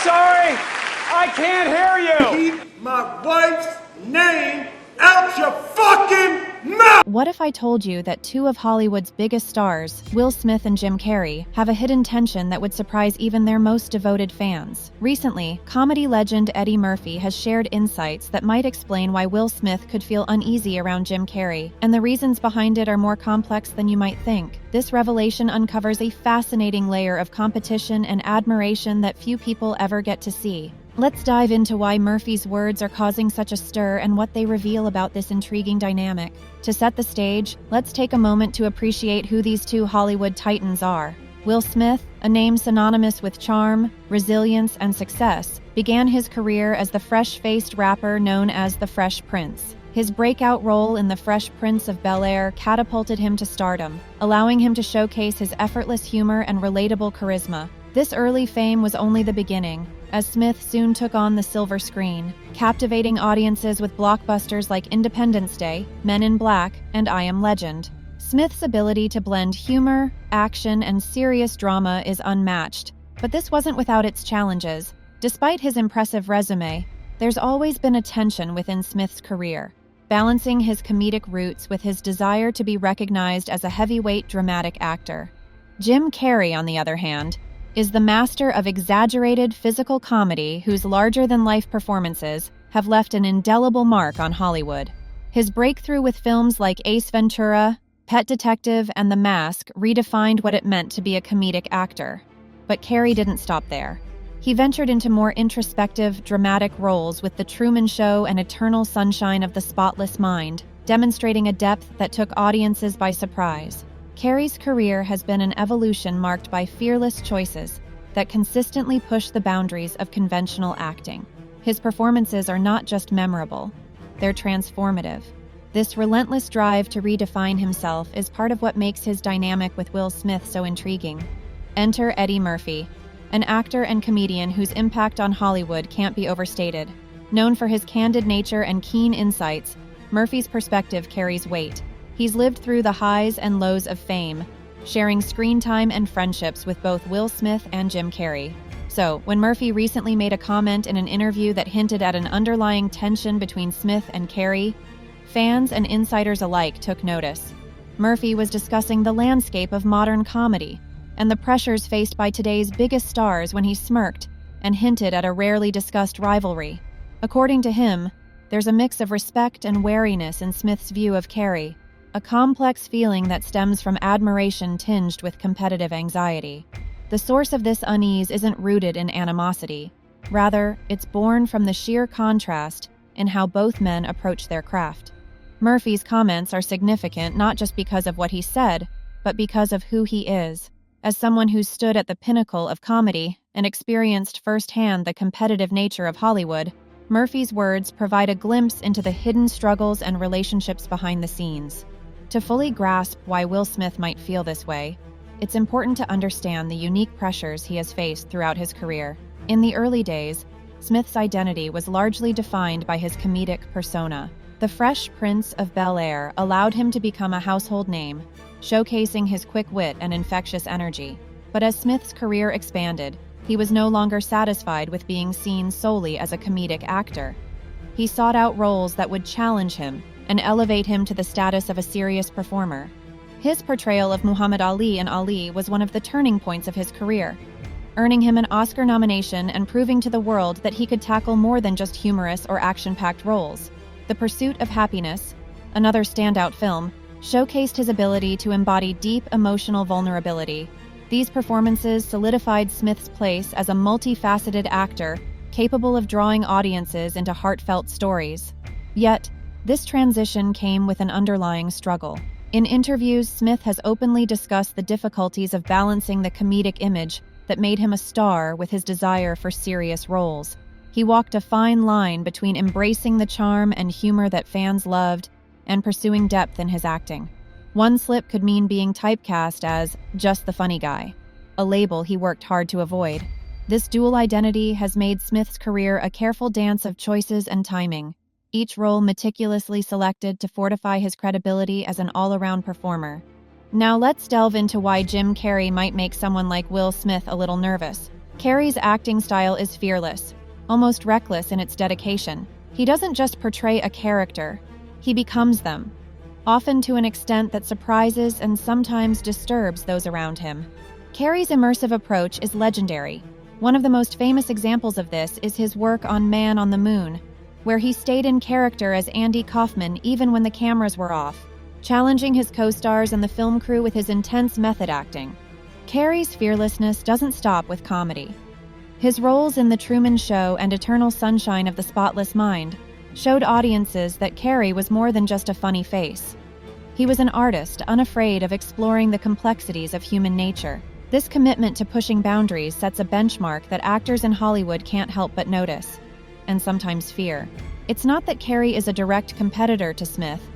sorry. I can't hear you. Keep my wife's name out your fucking mouth! What if I told you that two of Hollywood's biggest stars, Will Smith and Jim Carrey, have a hidden tension that would surprise even their most devoted fans? Recently, comedy legend Eddie Murphy has shared insights that might explain why Will Smith could feel uneasy around Jim Carrey, and the reasons behind it are more complex than you might think. This revelation uncovers a fascinating layer of competition and admiration that few people ever get to see. Let's dive into why Murphy's words are causing such a stir and what they reveal about this intriguing dynamic. To set the stage, let's take a moment to appreciate who these two Hollywood titans are. Will Smith, a name synonymous with charm, resilience, and success, began his career as the fresh-faced rapper known as the Fresh Prince. His breakout role in The Fresh Prince of Bel-Air catapulted him to stardom, allowing him to showcase his effortless humor and relatable charisma. This early fame was only the beginning, as Smith soon took on the silver screen, captivating audiences with blockbusters like Independence Day, Men in Black, and I Am Legend. Smith's ability to blend humor, action, and serious drama is unmatched, but this wasn't without its challenges. Despite his impressive resume, there's always been a tension within Smith's career, balancing his comedic roots with his desire to be recognized as a heavyweight dramatic actor. Jim Carrey, on the other hand, is the master of exaggerated physical comedy whose larger-than-life performances have left an indelible mark on Hollywood. His breakthrough with films like Ace Ventura, Pet Detective, and The Mask redefined what it meant to be a comedic actor. But Carrey didn't stop there. He ventured into more introspective, dramatic roles with The Truman Show and Eternal Sunshine of the Spotless Mind, demonstrating a depth that took audiences by surprise. Carrey's career has been an evolution marked by fearless choices that consistently push the boundaries of conventional acting. His performances are not just memorable, they're transformative. This relentless drive to redefine himself is part of what makes his dynamic with Will Smith so intriguing. Enter Eddie Murphy, an actor and comedian whose impact on Hollywood can't be overstated. Known for his candid nature and keen insights, Murphy's perspective carries weight. He's lived through the highs and lows of fame, sharing screen time and friendships with both Will Smith and Jim Carrey. So, when Murphy recently made a comment in an interview that hinted at an underlying tension between Smith and Carrey, fans and insiders alike took notice. Murphy was discussing the landscape of modern comedy and the pressures faced by today's biggest stars when he smirked and hinted at a rarely discussed rivalry. According to him, there's a mix of respect and wariness in Smith's view of Carrey, a complex feeling that stems from admiration tinged with competitive anxiety. The source of this unease isn't rooted in animosity. Rather, it's born from the sheer contrast in how both men approach their craft. Murphy's comments are significant not just because of what he said, but because of who he is. As someone who stood at the pinnacle of comedy and experienced firsthand the competitive nature of Hollywood, Murphy's words provide a glimpse into the hidden struggles and relationships behind the scenes. To fully grasp why Will Smith might feel this way, it's important to understand the unique pressures he has faced throughout his career. In the early days, Smith's identity was largely defined by his comedic persona. The Fresh Prince of Bel-Air allowed him to become a household name, showcasing his quick wit and infectious energy. But as Smith's career expanded, he was no longer satisfied with being seen solely as a comedic actor. He sought out roles that would challenge him and elevate him to the status of a serious performer. His portrayal of Muhammad Ali in Ali was one of the turning points of his career, earning him an Oscar nomination and proving to the world that he could tackle more than just humorous or action-packed roles. The Pursuit of Happiness, another standout film, showcased his ability to embody deep emotional vulnerability. These performances solidified Smith's place as a multifaceted actor capable of drawing audiences into heartfelt stories. Yet, this transition came with an underlying struggle. In interviews, Smith has openly discussed the difficulties of balancing the comedic image that made him a star with his desire for serious roles. He walked a fine line between embracing the charm and humor that fans loved and pursuing depth in his acting. One slip could mean being typecast as just the funny guy, a label he worked hard to avoid. This dual identity has made Smith's career a careful dance of choices and timing, each role meticulously selected to fortify his credibility as an all-around performer. Now let's delve into why Jim Carrey might make someone like Will Smith a little nervous. Carrey's acting style is fearless, almost reckless in its dedication. He doesn't just portray a character, he becomes them, often to an extent that surprises and sometimes disturbs those around him. Carrey's immersive approach is legendary. One of the most famous examples of this is his work on Man on the Moon, where he stayed in character as Andy Kaufman even when the cameras were off, challenging his co-stars and the film crew with his intense method acting. Carrey's fearlessness doesn't stop with comedy. His roles in The Truman Show and Eternal Sunshine of the Spotless Mind showed audiences that Carrey was more than just a funny face. He was an artist unafraid of exploring the complexities of human nature. This commitment to pushing boundaries sets a benchmark that actors in Hollywood can't help but notice, and sometimes fear. It's not that Carrey is a direct competitor to Smith,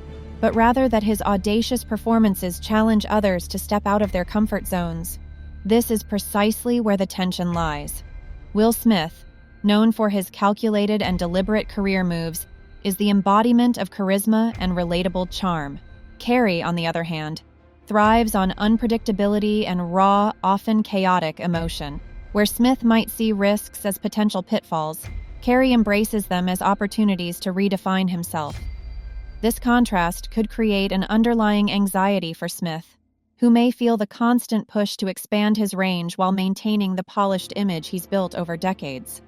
but rather that his audacious performances challenge others to step out of their comfort zones. This is precisely where the tension lies. Will Smith, known for his calculated and deliberate career moves, is the embodiment of charisma and relatable charm. Carrey, on the other hand, thrives on unpredictability and raw, often chaotic emotion. Where Smith might see risks as potential pitfalls, Carrey embraces them as opportunities to redefine himself. This contrast could create an underlying anxiety for Smith, who may feel the constant push to expand his range while maintaining the polished image he's built over decades.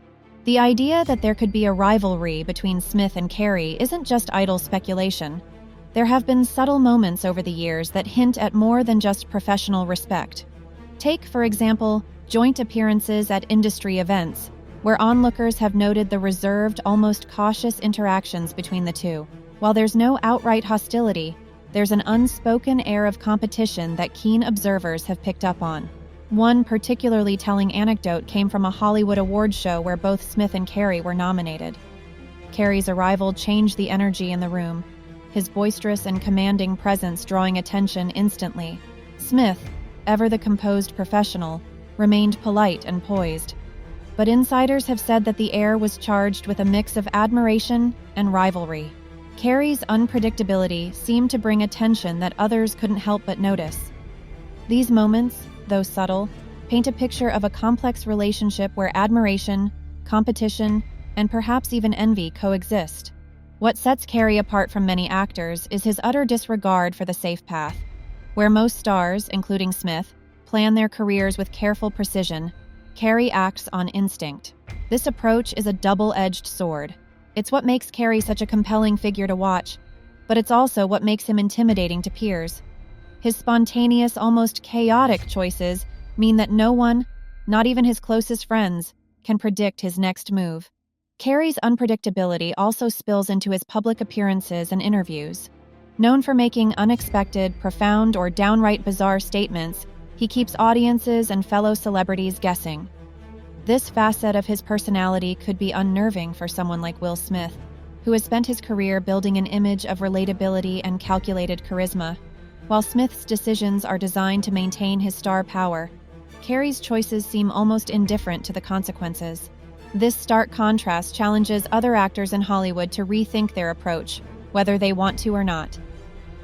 The idea that there could be a rivalry between Smith and Carrey isn't just idle speculation. There have been subtle moments over the years that hint at more than just professional respect. Take, for example, joint appearances at industry events, where onlookers have noted the reserved, almost cautious interactions between the two. While there's no outright hostility, there's an unspoken air of competition that keen observers have picked up on. One particularly telling anecdote came from a Hollywood awards show where both Smith and Carrey were nominated. Carrey's arrival changed the energy in the room, his boisterous and commanding presence drawing attention instantly. Smith, ever the composed professional, remained polite and poised. But insiders have said that the air was charged with a mix of admiration and rivalry. Carrey's unpredictability seemed to bring attention that others couldn't help but notice. These moments, though subtle, paint a picture of a complex relationship where admiration, competition, and perhaps even envy coexist. What sets Carrey apart from many actors is his utter disregard for the safe path. Where most stars, including Smith, plan their careers with careful precision, Carrey acts on instinct. This approach is a double-edged sword. It's what makes Carrey such a compelling figure to watch, but it's also what makes him intimidating to peers. His spontaneous, almost chaotic choices mean that no one, not even his closest friends, can predict his next move. Carrey's unpredictability also spills into his public appearances and interviews. Known for making unexpected, profound, or downright bizarre statements, he keeps audiences and fellow celebrities guessing. This facet of his personality could be unnerving for someone like Will Smith, who has spent his career building an image of relatability and calculated charisma. While Smith's decisions are designed to maintain his star power, Carrey's choices seem almost indifferent to the consequences. This stark contrast challenges other actors in Hollywood to rethink their approach, whether they want to or not.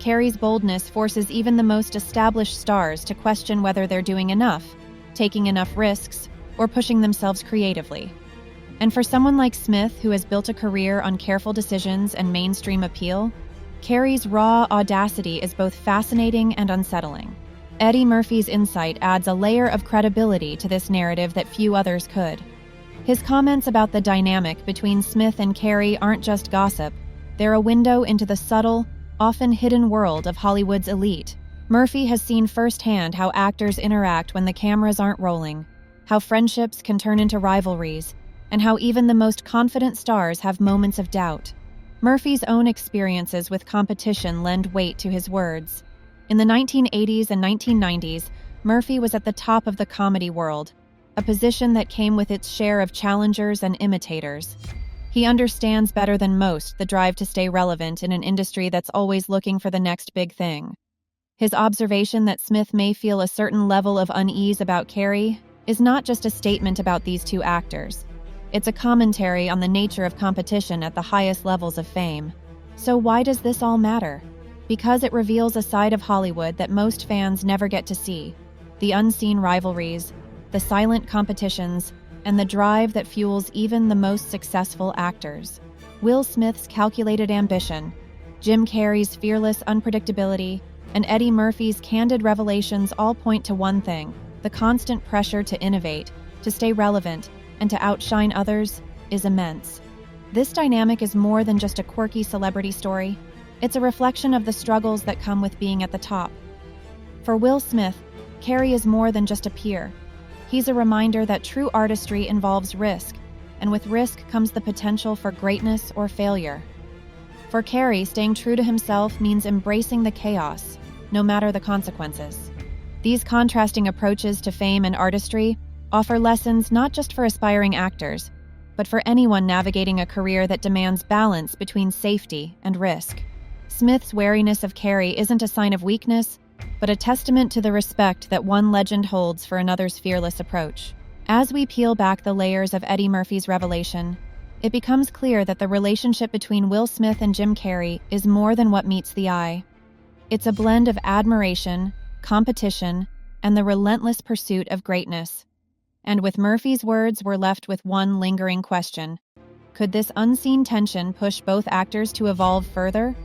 Carrey's boldness forces even the most established stars to question whether they're doing enough, taking enough risks, or pushing themselves creatively. And for someone like Smith, who has built a career on careful decisions and mainstream appeal, Carrey's raw audacity is both fascinating and unsettling. Eddie Murphy's insight adds a layer of credibility to this narrative that few others could. His comments about the dynamic between Smith and Carrey aren't just gossip, they're a window into the subtle, often hidden world of Hollywood's elite. Murphy has seen firsthand how actors interact when the cameras aren't rolling, how friendships can turn into rivalries, and how even the most confident stars have moments of doubt. Murphy's own experiences with competition lend weight to his words. In the 1980s and 1990s, Murphy was at the top of the comedy world, a position that came with its share of challengers and imitators. He understands better than most the drive to stay relevant in an industry that's always looking for the next big thing. His observation that Smith may feel a certain level of unease about Carrey is not just a statement about these two actors. It's a commentary on the nature of competition at the highest levels of fame. So why does this all matter? Because it reveals a side of Hollywood that most fans never get to see. The unseen rivalries, the silent competitions, and the drive that fuels even the most successful actors. Will Smith's calculated ambition, Jim Carrey's fearless unpredictability, and Eddie Murphy's candid revelations all point to one thing: the constant pressure to innovate, to stay relevant, and to outshine others is immense. This dynamic is more than just a quirky celebrity story. It's a reflection of the struggles that come with being at the top. For Will Smith, Carrey is more than just a peer. He's a reminder that true artistry involves risk, and with risk comes the potential for greatness or failure. For Carrey, staying true to himself means embracing the chaos, no matter the consequences. These contrasting approaches to fame and artistry offer lessons not just for aspiring actors, but for anyone navigating a career that demands balance between safety and risk. Smith's wariness of Carrey isn't a sign of weakness, but a testament to the respect that one legend holds for another's fearless approach. As we peel back the layers of Eddie Murphy's revelation, it becomes clear that the relationship between Will Smith and Jim Carrey is more than what meets the eye. It's a blend of admiration, competition, and the relentless pursuit of greatness. And with Murphy's words, we're left with one lingering question. Could this unseen tension push both actors to evolve further?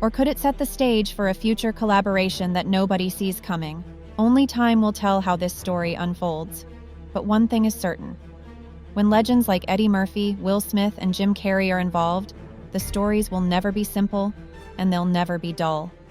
Or could it set the stage for a future collaboration that nobody sees coming? Only time will tell how this story unfolds. But one thing is certain. When legends like Eddie Murphy, Will Smith, and Jim Carrey are involved, the stories will never be simple, and they'll never be dull.